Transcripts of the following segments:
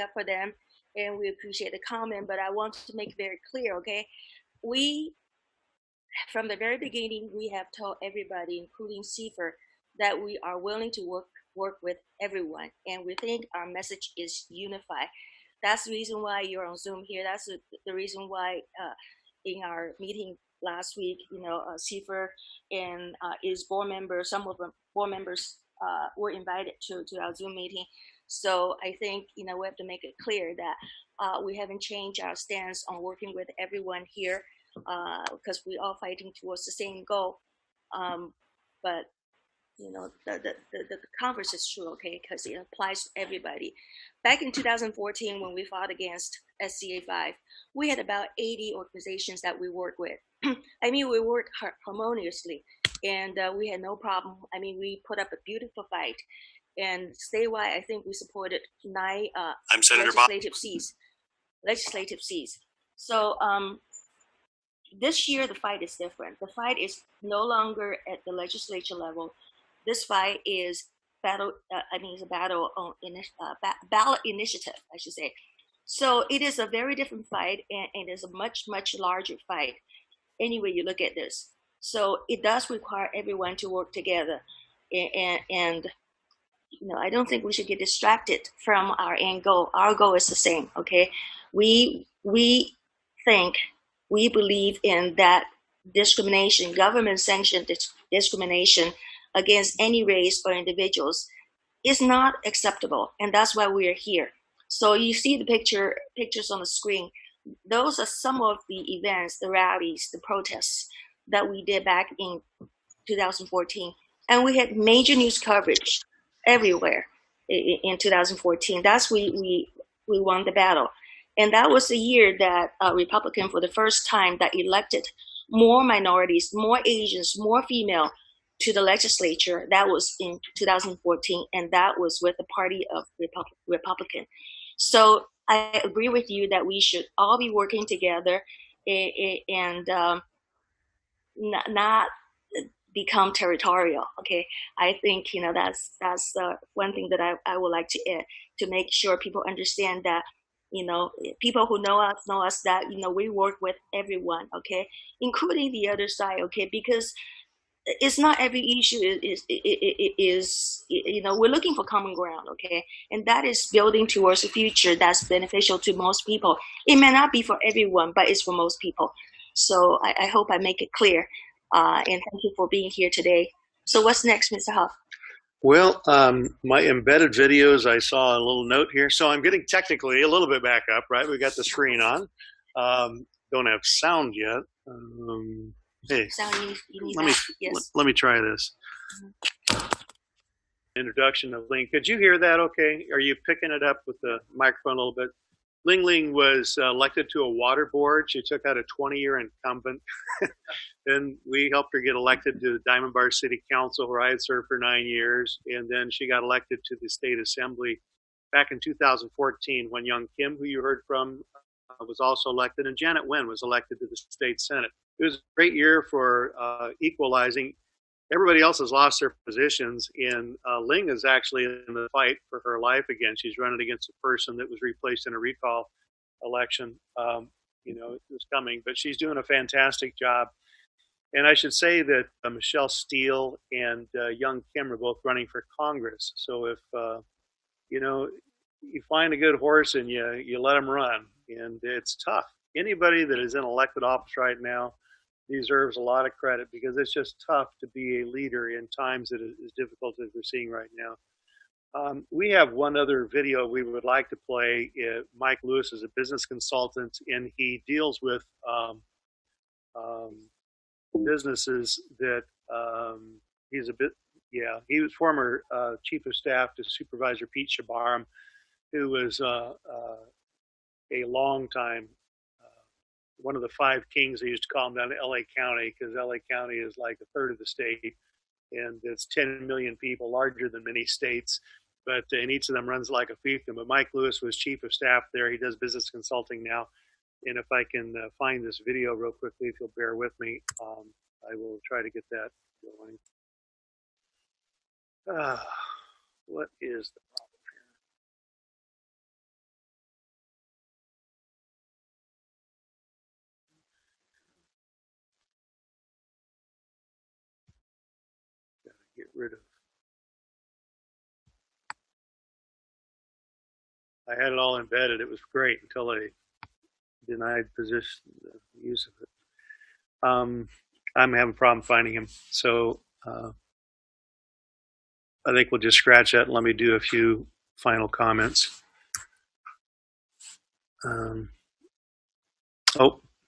up for them, and we appreciate the comment, but I want to make very clear, okay? We, from the very beginning, we have told everybody, including CFER, that we are willing to work with everyone, and we think our message is unified. That's the reason why you're on Zoom here. That's the reason why in our meeting last week, CFER and its board members, some of the board members were invited to our Zoom meeting. So I think, we have to make it clear that we haven't changed our stance on working with everyone here because we're all fighting towards the same goal. But the converse is true, okay, because it applies to everybody. Back in 2014, when we fought against SCA 5, we had about 80 organizations that we worked with. I mean, we worked harmoniously, and we had no problem. I mean, we put up a beautiful fight. And statewide, I think we supported 9 legislative seats. So this year, the fight is different. The fight is no longer at the legislature level. This fight is it's a battle on ballot initiative, I should say. So it is a very different fight, and it is a much, much larger fight. Anyway, you look at this. So it does require everyone to work together, and I don't think we should get distracted from our end goal. Our goal is the same, okay? We believe in that discrimination, government-sanctioned discrimination against any race or individuals is not acceptable, and that's why we are here. So you see the pictures on the screen. Those are some of the events, the rallies, the protests that we did back in 2014, and we had major news coverage everywhere in 2014. That's we won the battle, and that was the year that Republican, for the first time, that elected more minorities, more Asians, more female to the legislature. That was in 2014, and that was with the party of Republican. So I agree with you that we should all be working together and not become territorial. Okay, I think that's one thing that I would like to add, to make sure people understand that people who know us that we work with everyone, okay, including the other side, okay, because it's not every issue is we're looking for common ground, okay, and that is building towards a future that's beneficial to most people. It may not be for everyone, but it's for most people. So I hope I make it clear, and thank you for being here today. So what's next, Mr. Huff? Well, my embedded videos, I saw a little note here, so I'm getting technically a little bit back up, right? We got the screen on. Don't have sound yet. Hey, let me try this. Mm-hmm. Introduction of Ling. Could you hear that okay? Are you picking it up with the microphone a little bit? Ling was elected to a water board. She took out a 20-year incumbent. Then we helped her get elected to the Diamond Bar City Council, where I had served for 9 years. And then she got elected to the state assembly back in 2014, when Young Kim, who you heard from, was also elected, and Janet Nguyen was elected to the state senate. It was a great year for equalizing. Everybody else has lost their positions, and Ling is actually in the fight for her life again. She's running against a person that was replaced in a recall election. It was coming, but she's doing a fantastic job. And I should say that Michelle Steele and Young Kim are both running for Congress. So if you find a good horse and you let them run, and it's tough. Anybody that is in elected office right now deserves a lot of credit, because it's just tough to be a leader in times that is as difficult as we're seeing right now. We have one other video we would like to play. Mike Lewis is a business consultant, and he deals with businesses that he was former chief of staff to Supervisor Pete Shabaram, who was a long time one of the 5 kings, they used to call him, down to LA County, because LA County is like a third of the state, and it's 10 million people, larger than many states, and each of them runs like a fiefdom. But Mike Lewis was chief of staff there. He does business consulting now. And if I can find this video real quickly, if you'll bear with me, I will try to get that going. What is the problem rid of. I had it all embedded. It was great until they denied position use of it. I'm having a problem finding him, so I think we'll just scratch that and let me do a few final comments. Oh,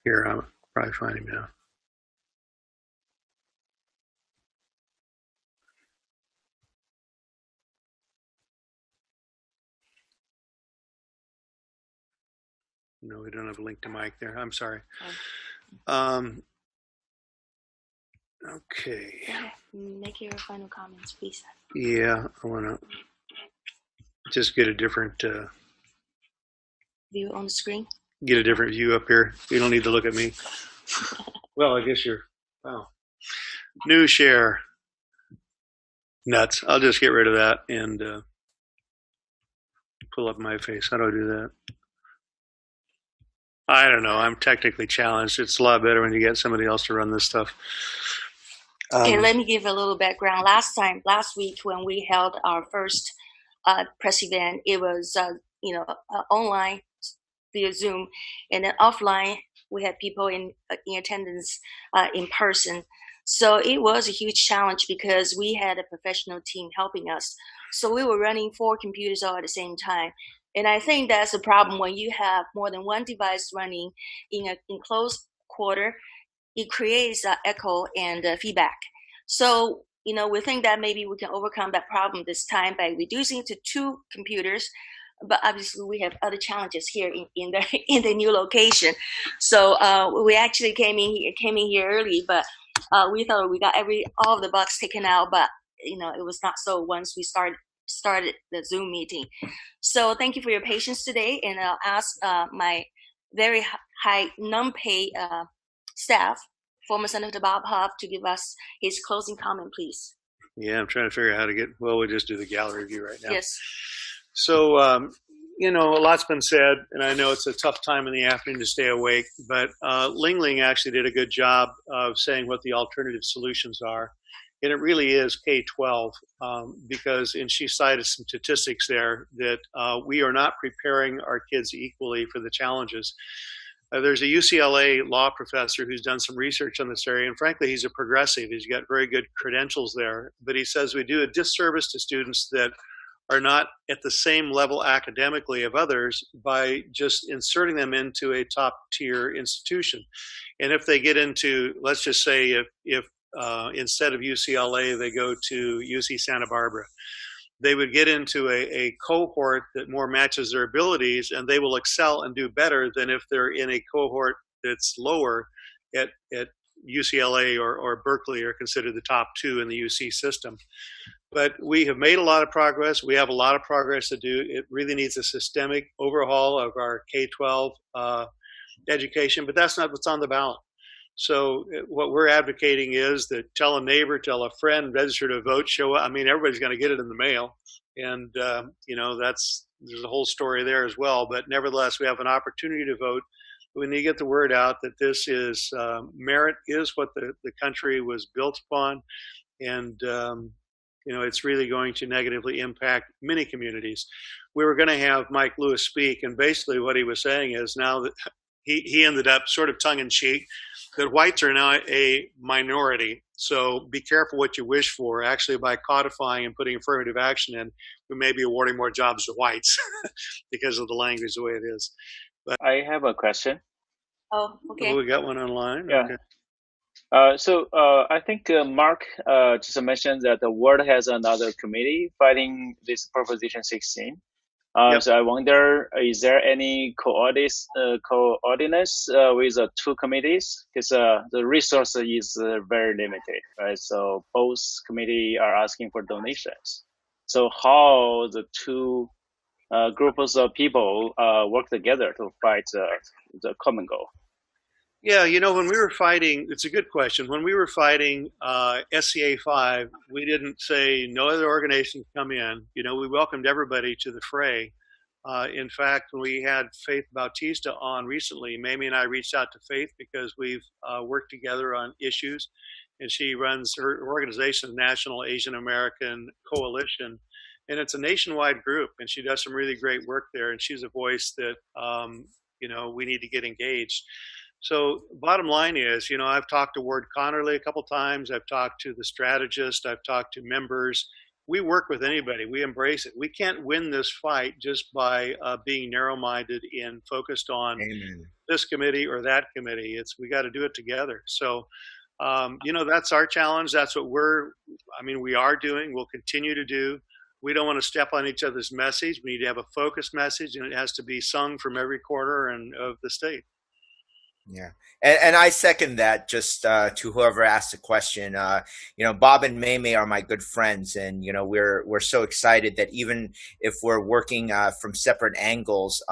here, I'll probably find him now. No, we don't have a link to Mike there. I'm sorry. Okay. Make your final comments, please. Yeah, I want to just get a different view on the screen. Get a different view up here. You don't need to look at me. Well, I guess you're. Wow. New share. Nuts. I'll just get rid of that and pull up my face. How do I do that? I don't know. I'm technically challenged. It's a lot better when you get somebody else to run this stuff. Okay, let me give a little background. Last week when we held our first press event, it was online via Zoom, and then offline we had people in attendance in person. So it was a huge challenge because we had a professional team helping us. So we were running 4 computers all at the same time. And I think that's a problem when you have more than one device running in an enclosed quarter. It creates echo and feedback. So, we think that maybe we can overcome that problem this time by reducing to 2 computers. But obviously, we have other challenges here in the new location. So we actually came in here early, but we thought we got all of the bugs taken out. But it was not so once we started the Zoom meeting. So thank you for your patience today, and I'll ask my very high non-paid staff, former Senator Bob Huff, to give us his closing comment, please. Yeah, I'm trying to figure out how to get. Well, we'll just do the gallery view right now. Yes. So a lot's been said, and I know it's a tough time in the afternoon to stay awake. But Ling Ling actually did a good job of saying what the alternative solutions are. And it really is K-12 and she cited some statistics there that we are not preparing our kids equally for the challenges. There's a UCLA law professor who's done some research on this area, and frankly, he's a progressive. He's got very good credentials there, but he says we do a disservice to students that are not at the same level academically of others by just inserting them into a top-tier institution. And if they get into, let's just say if instead of UCLA, they go to UC Santa Barbara, they would get into a cohort that more matches their abilities, and they will excel and do better than if they're in a cohort that's lower at UCLA or Berkeley, are considered the top 2 in the UC system. But we have made a lot of progress. We have a lot of progress to do. It really needs a systemic overhaul of our K-12 education, but that's not what's on the ballot. So what we're advocating is that tell a neighbor, tell a friend, register to vote, show up. I mean, everybody's going to get it in the mail. And, there's a whole story there as well. But nevertheless, we have an opportunity to vote. We need to get the word out that this is merit is what the country was built upon. And, it's really going to negatively impact many communities. We were going to have Mike Lewis speak. And basically what he was saying is now that he ended up sort of tongue-in-cheek that whites are now a minority. So be careful what you wish for. Actually, by codifying and putting affirmative action in, we may be awarding more jobs to whites because of the language the way it is. But I have a question. Oh, okay. Oh, we got one online? Yeah. Okay. I think Mark just mentioned that the world has another committee fighting this Proposition 16. Yep. So I wonder, is there any coordinates with the 2 committees? Because the resource is very limited, right? So both committee are asking for donations. So how the 2 groups of people work together to fight the common goal? Yeah, when we were fighting, it's a good question. When we were fighting SCA 5, we didn't say no other organization come in. We welcomed everybody to the fray. In fact, when we had Faith Bautista on recently, Mamie and I reached out to Faith because we've worked together on issues. and she runs her organization, National Asian American Coalition, and it's a nationwide group, and she does some really great work there, and she's a voice that we need to get engaged. So bottom line is, I've talked to Ward Connerly a couple times. I've talked to the strategist. I've talked to members. We work with anybody. We embrace it. We can't win this fight just by being narrow-minded and focused on this committee or that committee. We got to do it together. So, that's our challenge. That's what we are doing. We'll continue to do. We don't want to step on each other's message. We need to have a focused message, and it has to be sung from every corner of the state. Yeah. And I second that, just to whoever asked the question. Bob and May are my good friends, and we're so excited that even if we're working from separate angles,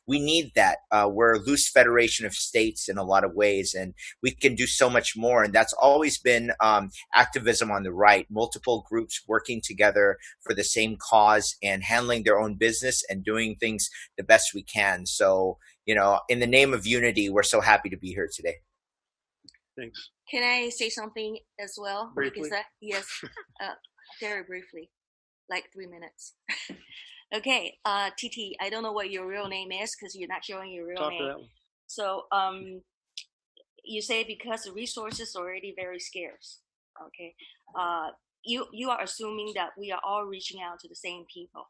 we need that. We're a loose federation of states in a lot of ways, and we can do so much more. And that's always been activism on the right, multiple groups working together for the same cause and handling their own business and doing things the best we can. So, in the name of unity, we're so happy to be here today. Thanks. Can I say something as well? Briefly? Yes, very briefly, like 3 minutes. Okay, TT, I don't know what your real name is because you're not showing your real name. To that one. So you say because the resources are already very scarce. Okay, you are assuming that we are all reaching out to the same people,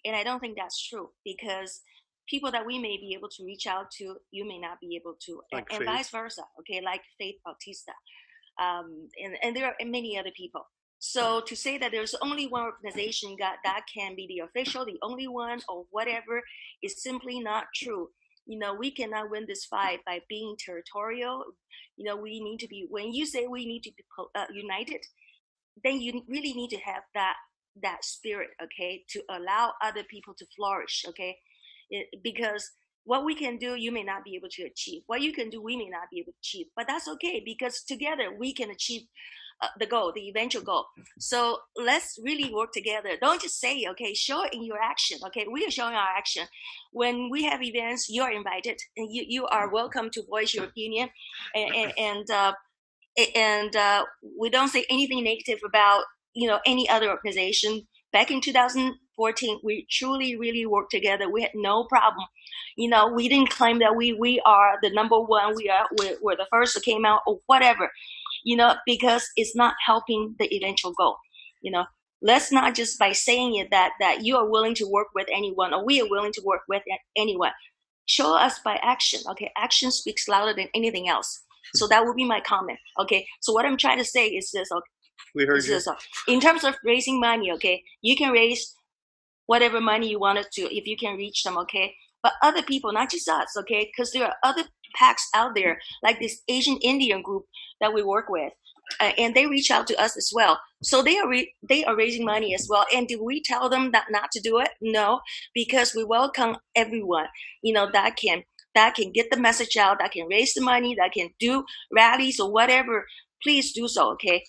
and I don't think that's true, because people that we may be able to reach out to, you may not be able to, and vice versa. Okay, like Faith Bautista, and there are many other people. So to say that there's only one organization that can be the official, the only one, or whatever, is simply not true. We cannot win this fight by being territorial. We need to be. When you say we need to be united, then you really need to have that spirit, okay, to allow other people to flourish, okay. Because what we can do, you may not be able to achieve. What you can do, we may not be able to achieve. But that's okay, because together we can achieve the goal, the eventual goal. So let's really work together. Don't just say, okay, show it in your action. Okay, we are showing our action. When we have events, you are invited, and you are welcome to voice your opinion. And we don't say anything negative about any other organization. Back in 2014, we truly really worked together. We had no problem. We didn't claim that we are the number one. We're the first that came out or whatever. Because it's not helping the eventual goal. Let's not just by saying it that you are willing to work with anyone, or we are willing to work with anyone. Show us by action. Okay, action speaks louder than anything else. So that would be my comment. Okay, so what I'm trying to say is this. Okay, we heard you. In terms of raising money, okay, you can raise whatever money you wanted to if you can reach them, okay. But other people, not just us, okay, because there are other PACs out there, like this Asian Indian group that we work with, and they reach out to us as well. So they are raising money as well. And did we tell them that not to do it? No, because we welcome everyone, that can get the message out, that can raise the money, that can do rallies or whatever. Please do so, okay?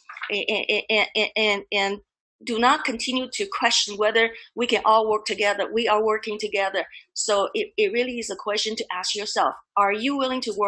And do not continue to question whether we can all work together. We are working together. So it really is a question to ask yourself. Are you willing to work